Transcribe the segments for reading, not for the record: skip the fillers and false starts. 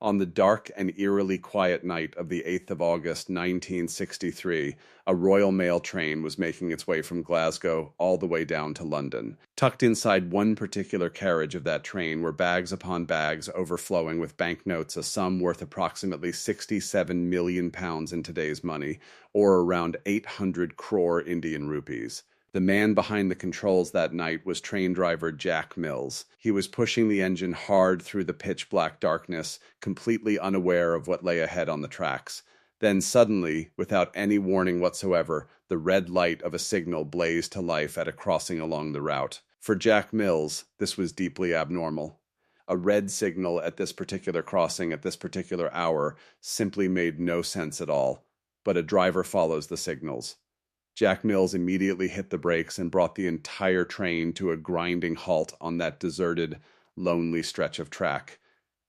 On the dark and eerily quiet night of the 8th of August, 1963, a Royal Mail train was making its way from Glasgow all the way down to London. Tucked inside one particular carriage of that train were bags upon bags overflowing with banknotes, a sum worth approximately £67 million in today's money, or around 800 crore Indian rupees. The man behind the controls that night was train driver Jack Mills. He was pushing the engine hard through the pitch-black darkness, completely unaware of what lay ahead on the tracks. Then suddenly, without any warning whatsoever, the red light of a signal blazed to life at a crossing along the route. For Jack Mills, this was deeply abnormal. A red signal at this particular crossing at this particular hour simply made no sense at all. But a driver follows the signals. Jack Mills immediately hit the brakes and brought the entire train to a grinding halt on that deserted, lonely stretch of track.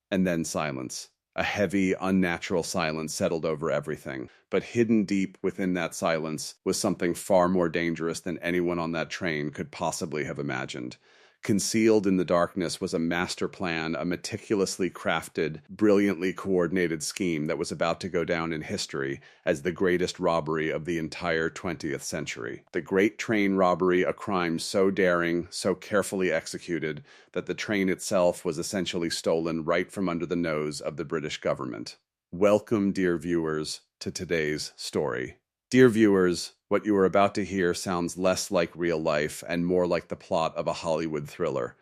And then silence. A heavy, unnatural silence settled over everything. But hidden deep within that silence was something far more dangerous than anyone on that train could possibly have imagined. Concealed in the darkness was a master plan, a meticulously crafted, brilliantly coordinated scheme that was about to go down in history as the greatest robbery of the entire 20th century. The Great Train Robbery, a crime so daring, so carefully executed, that the train itself was essentially stolen right from under the nose of the British government. Welcome, dear viewers, to today's story. Dear viewers, what you are about to hear sounds less like real life and more like the plot of a Hollywood thriller.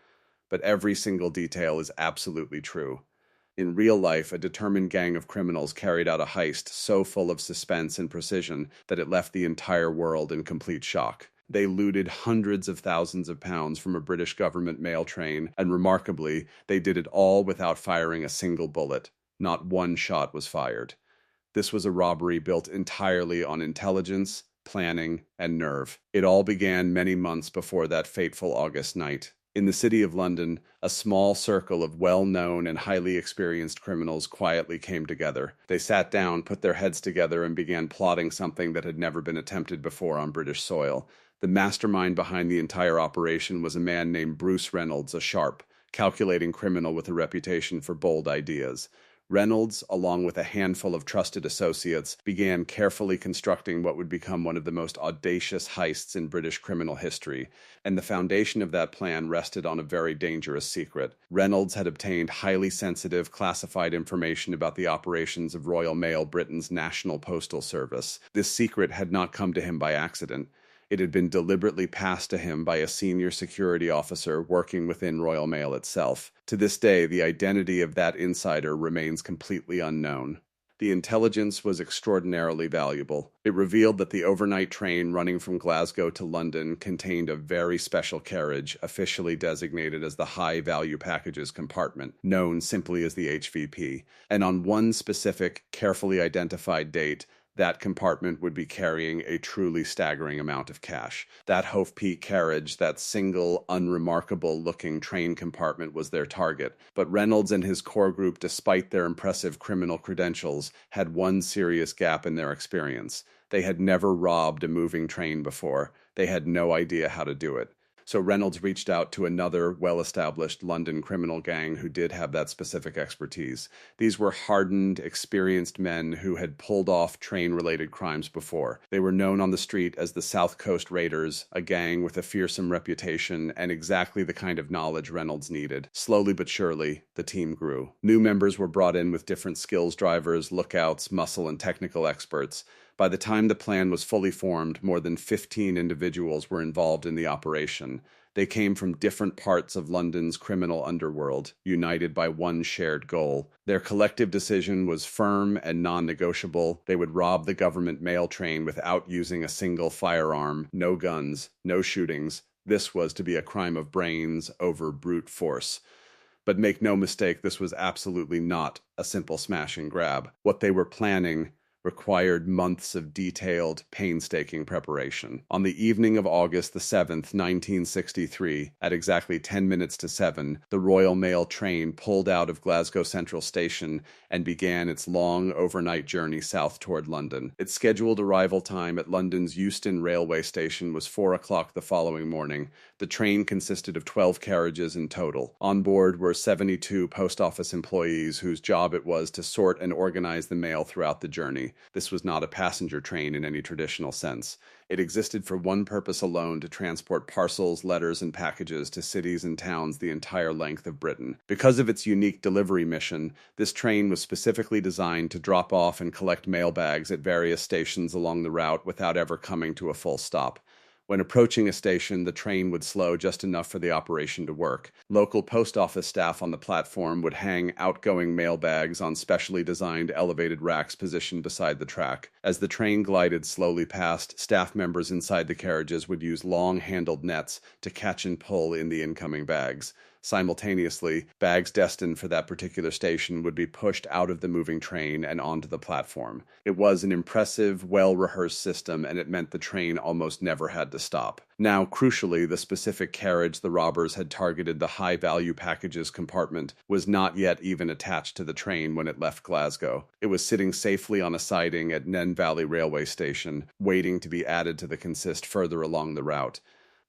But every single detail is absolutely true. In real life, a determined gang of criminals carried out a heist so full of suspense and precision that it left the entire world in complete shock. They looted hundreds of thousands of pounds from a British government mail train, and remarkably, they did it all without firing a single bullet. Not one shot was fired. This was a robbery built entirely on intelligence, planning, and nerve. It all began many months before that fateful August night. In the city of London, a small circle of well-known and highly experienced criminals quietly came together. They sat down, put their heads together, and began plotting something that had never been attempted before on British soil. The mastermind behind the entire operation was a man named Bruce Reynolds, a sharp, calculating criminal with a reputation for bold ideas. Reynolds, along with a handful of trusted associates, began carefully constructing what would become one of the most audacious heists in British criminal history, and the foundation of that plan rested on a very dangerous secret. Reynolds had obtained highly sensitive, classified information about the operations of Royal Mail Britain's National Postal Service. This secret had not come to him by accident. It had been deliberately passed to him by a senior security officer working within Royal Mail itself. To this day, the identity of that insider remains completely unknown. The intelligence was extraordinarily valuable. It revealed that the overnight train running from Glasgow to London contained a very special carriage, officially designated as the High Value Packages Compartment, known simply as the HVP. And on one specific, carefully identified date, that compartment would be carrying a truly staggering amount of cash. That Hove-Peak carriage, that single, unremarkable-looking train compartment was their target. But Reynolds and his core group, despite their impressive criminal credentials, had one serious gap in their experience. They had never robbed a moving train before. They had no idea how to do it. So Reynolds reached out to another well-established London criminal gang who did have that specific expertise. These were hardened, experienced men who had pulled off train-related crimes before. They were known on the street as the South Coast Raiders, a gang with a fearsome reputation and exactly the kind of knowledge Reynolds needed. Slowly but surely, the team grew. New members were brought in with different skills drivers, lookouts, muscle, and technical experts. By the time the plan was fully formed, more than 15 individuals were involved in the operation. They came from different parts of London's criminal underworld, united by one shared goal. Their collective decision was firm and non-negotiable. They would rob the government mail train without using a single firearm, no guns, no shootings. This was to be a crime of brains over brute force. But make no mistake, this was absolutely not a simple smash and grab. What they were planning required months of detailed, painstaking preparation. On the evening of August the 7th, 1963, at exactly 10 minutes to 7, the Royal Mail train pulled out of Glasgow Central Station and began its long overnight journey south toward London. Its scheduled arrival time at London's Euston railway station was 4 o'clock the following morning. The train consisted of 12 carriages in total. On board were 72 post office employees whose job it was to sort and organize the mail throughout the journey. This was not a passenger train in any traditional sense. It existed for one purpose alone: to transport parcels, letters, and packages to cities and towns the entire length of Britain. Because of its unique delivery mission, this train was specifically designed to drop off and collect mail bags at various stations along the route without ever coming to a full stop. When approaching a station, the train would slow just enough for the operation to work. Local post office staff on the platform would hang outgoing mail bags on specially designed elevated racks positioned beside the track. As the train glided slowly past, staff members inside the carriages would use long-handled nets to catch and pull in the incoming bags. Simultaneously, bags destined for that particular station would be pushed out of the moving train and onto the platform. It was an impressive, well-rehearsed system, and it meant the train almost never had to stop. Now, crucially, the specific carriage the robbers had targeted, the high-value packages compartment, was not yet even attached to the train when it left Glasgow. It was sitting safely on a siding at Nen Valley railway station, waiting to be added to the consist further along the route.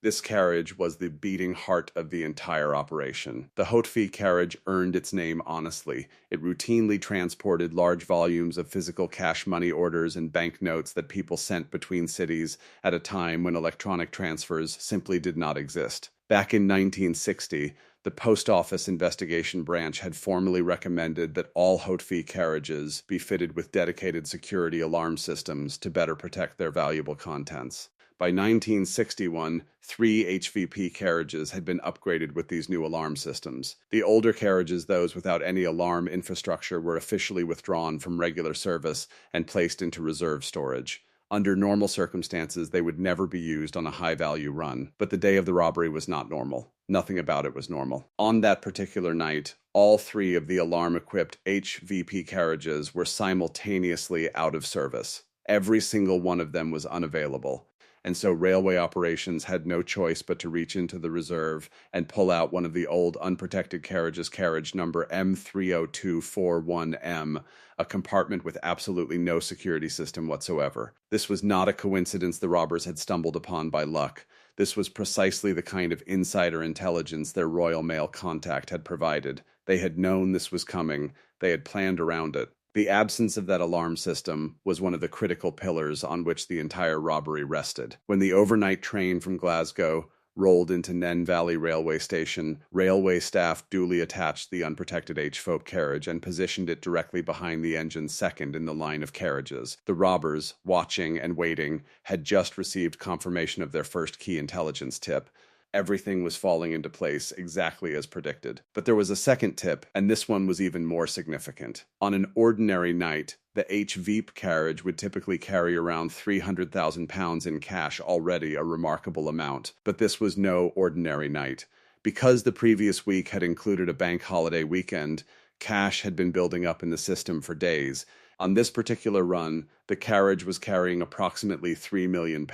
This carriage was the beating heart of the entire operation. The Haute carriage earned its name honestly. It routinely transported large volumes of physical cash money orders and banknotes that people sent between cities at a time when electronic transfers simply did not exist. Back in 1960, the Post Office Investigation Branch had formally recommended that all Haute carriages be fitted with dedicated security alarm systems to better protect their valuable contents. By 1961, 3 HVP carriages had been upgraded with these new alarm systems. The older carriages, those without any alarm infrastructure, were officially withdrawn from regular service and placed into reserve storage. Under normal circumstances, they would never be used on a high-value run, but the day of the robbery was not normal. Nothing about it was normal. On that particular night, all 3 of the alarm-equipped HVP carriages were simultaneously out of service. Every single one of them was unavailable. And so railway operations had no choice but to reach into the reserve and pull out one of the old unprotected carriages, carriage number M30241M, a compartment with absolutely no security system whatsoever. This was not a coincidence the robbers had stumbled upon by luck. This was precisely the kind of insider intelligence their Royal Mail contact had provided. They had known this was coming. They had planned around it. The absence of that alarm system was one of the critical pillars on which the entire robbery rested. When the overnight train from Glasgow rolled into Nen Valley railway station, railway staff duly attached the unprotected HVP carriage and positioned it directly behind the engine's second in the line of carriages. The robbers, watching and waiting, had just received confirmation of their first key intelligence tip. Everything was falling into place exactly as predicted. But there was a second tip, and this one was even more significant. On an ordinary night, the HVP carriage would typically carry around £300,000 in cash, already a remarkable amount. But this was no ordinary night. Because the previous week had included a bank holiday weekend, cash had been building up in the system for days. On this particular run, the carriage was carrying approximately £3 million,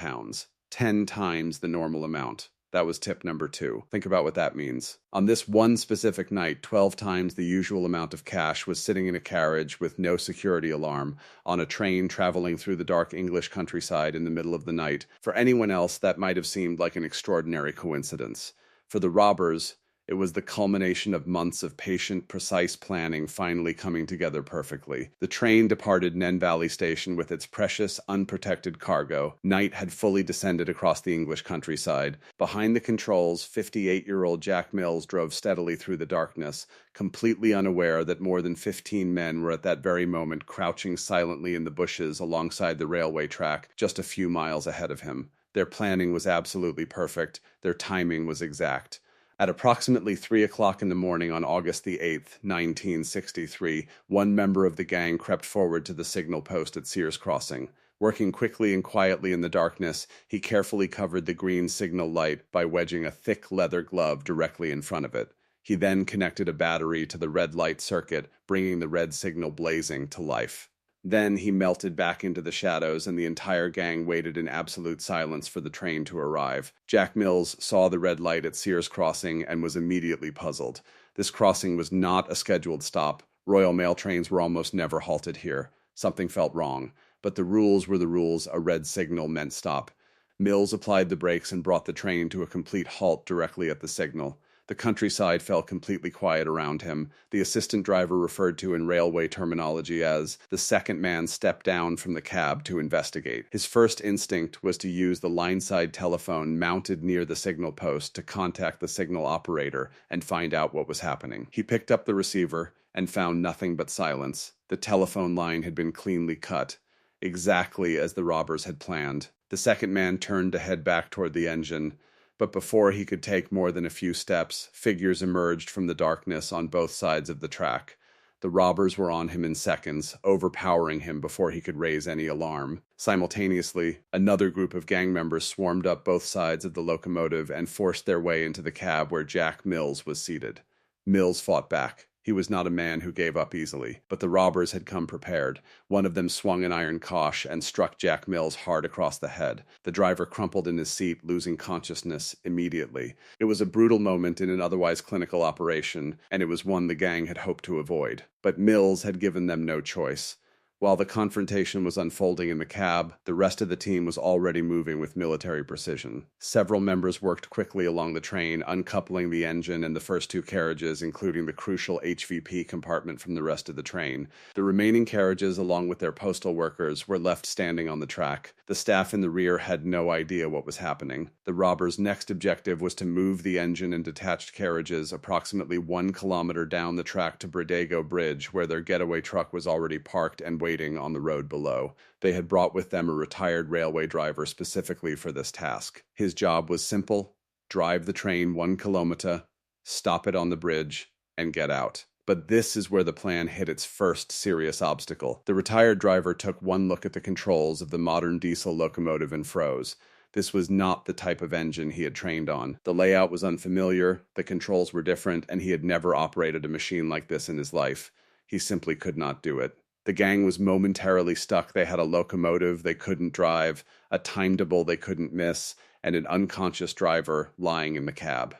10 times the normal amount. That was tip number 2. Think about what that means. On this one specific night, 12 times the usual amount of cash was sitting in a carriage with no security alarm on a train traveling through the dark English countryside in the middle of the night. For anyone else, that might have seemed like an extraordinary coincidence. For the robbers, it was the culmination of months of patient, precise planning finally coming together perfectly. The train departed Nen Valley Station with its precious, unprotected cargo. Night had fully descended across the English countryside. Behind the controls, 58-year-old Jack Mills drove steadily through the darkness, completely unaware that more than 15 men were at that very moment crouching silently in the bushes alongside the railway track just a few miles ahead of him. Their planning was absolutely perfect. Their timing was exact. At approximately 3 o'clock in the morning on August the 8th, 1963, one member of the gang crept forward to the signal post at Sears Crossing. Working quickly and quietly in the darkness, he carefully covered the green signal light by wedging a thick leather glove directly in front of it. He then connected a battery to the red light circuit, bringing the red signal blazing to life. Then he melted back into the shadows, and the entire gang waited in absolute silence for the train to arrive. Jack Mills saw the red light at Sears Crossing and was immediately puzzled. This crossing was not a scheduled stop. Royal Mail trains were almost never halted here. Something felt wrong. But the rules were the rules. A red signal meant stop. Mills applied the brakes and brought the train to a complete halt directly at the signal. The countryside fell completely quiet around him. The assistant driver, referred to in railway terminology as the second man, stepped down from the cab to investigate. His first instinct was to use the line-side telephone mounted near the signal post to contact the signal operator and find out what was happening. He picked up the receiver and found nothing but silence. The telephone line had been cleanly cut, exactly as the robbers had planned. The second man turned to head back toward the engine, but before he could take more than a few steps, figures emerged from the darkness on both sides of the track. The robbers were on him in seconds, overpowering him before he could raise any alarm. Simultaneously, another group of gang members swarmed up both sides of the locomotive and forced their way into the cab where Jack Mills was seated. Mills fought back. He was not a man who gave up easily, but the robbers had come prepared. One of them swung an iron kosh and struck Jack Mills hard across the head. The driver crumpled in his seat, losing consciousness immediately. It was a brutal moment in an otherwise clinical operation, and it was one the gang had hoped to avoid. But Mills had given them no choice. While the confrontation was unfolding in the cab, the rest of the team was already moving with military precision. Several members worked quickly along the train, uncoupling the engine and the first two carriages, including the crucial HVP compartment, from the rest of the train. The remaining carriages, along with their postal workers, were left standing on the track. The staff in the rear had no idea what was happening. The robbers' next objective was to move the engine and detached carriages approximately 1 kilometer down the track to Bradego Bridge, where their getaway truck was already parked and waiting on the road below. They had brought with them a retired railway driver specifically for this task. His job was simple: drive the train 1 kilometer, stop it on the bridge, and get out. But this is where the plan hit its first serious obstacle. The retired driver took one look at the controls of the modern diesel locomotive and froze. This was not the type of engine he had trained on. The layout was unfamiliar, the controls were different, and he had never operated a machine like this in his life. He simply could not do it. The gang was momentarily stuck. They had a locomotive they couldn't drive, a timetable they couldn't miss, and an unconscious driver lying in the cab.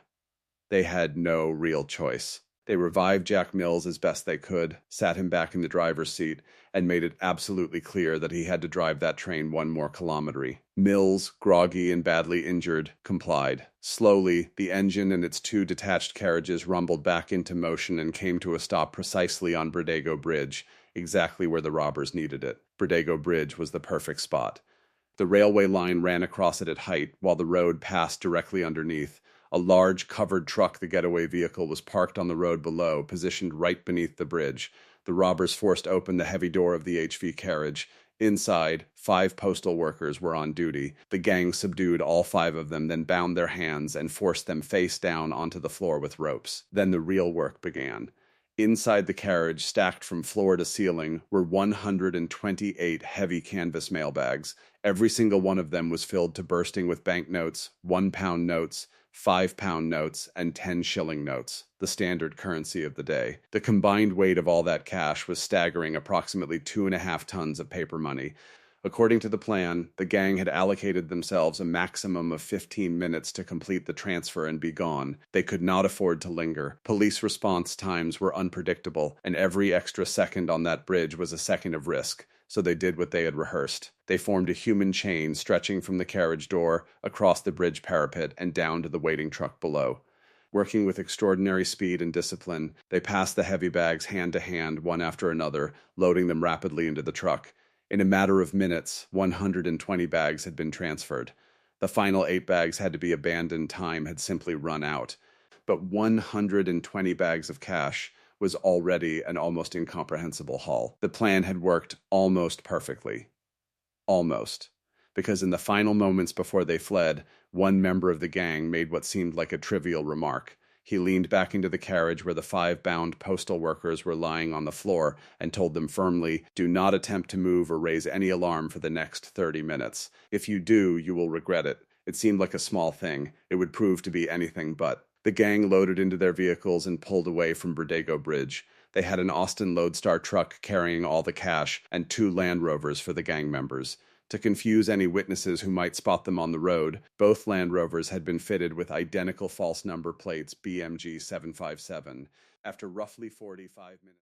They had no real choice. They revived Jack Mills as best they could, sat him back in the driver's seat, and made it absolutely clear that he had to drive that train 1 more kilometer. Mills, groggy and badly injured, complied. Slowly, the engine and its 2 detached carriages rumbled back into motion and came to a stop precisely on Bradego Bridge, exactly where the robbers needed it. Bradego Bridge was the perfect spot. The railway line ran across it at height, while the road passed directly underneath. A large covered truck, the getaway vehicle, was parked on the road below, positioned right beneath the bridge. The robbers forced open the heavy door of the HV carriage. Inside, 5 postal workers were on duty. The gang subdued all 5 of them, then bound their hands and forced them face down onto the floor with ropes. Then the real work began. Inside the carriage, stacked from floor to ceiling, were 128 heavy canvas mailbags. Every single one of them was filled to bursting with banknotes, £1 notes, £5 notes, and 10-shilling notes, the standard currency of the day. The combined weight of all that cash was staggering, approximately 2.5 tons of paper money. According to the plan, the gang had allocated themselves a maximum of 15 minutes to complete the transfer and be gone. They could not afford to linger. Police response times were unpredictable, and every extra second on that bridge was a second of risk. So they did what they had rehearsed. They formed a human chain stretching from the carriage door, across the bridge parapet, and down to the waiting truck below. Working with extraordinary speed and discipline, they passed the heavy bags hand to hand, one after another, loading them rapidly into the truck. In a matter of minutes, 120 bags had been transferred. The final 8 bags had to be abandoned. Time had simply run out. But 120 bags of cash was already an almost incomprehensible haul. The plan had worked almost perfectly. Almost. Because in the final moments before they fled, one member of the gang made what seemed like a trivial remark. He leaned back into the carriage where the 5 bound postal workers were lying on the floor and told them firmly, "Do not attempt to move or raise any alarm for the next 30 minutes. If you do, you will regret it." It seemed like a small thing. It would prove to be anything but. The gang loaded into their vehicles and pulled away from Bradego Bridge. They had an Austin Lodestar truck carrying all the cash and 2 Land Rovers for the gang members. To confuse any witnesses who might spot them on the road, both Land Rovers had been fitted with identical false number plates BMG 757. After roughly 45 minutes.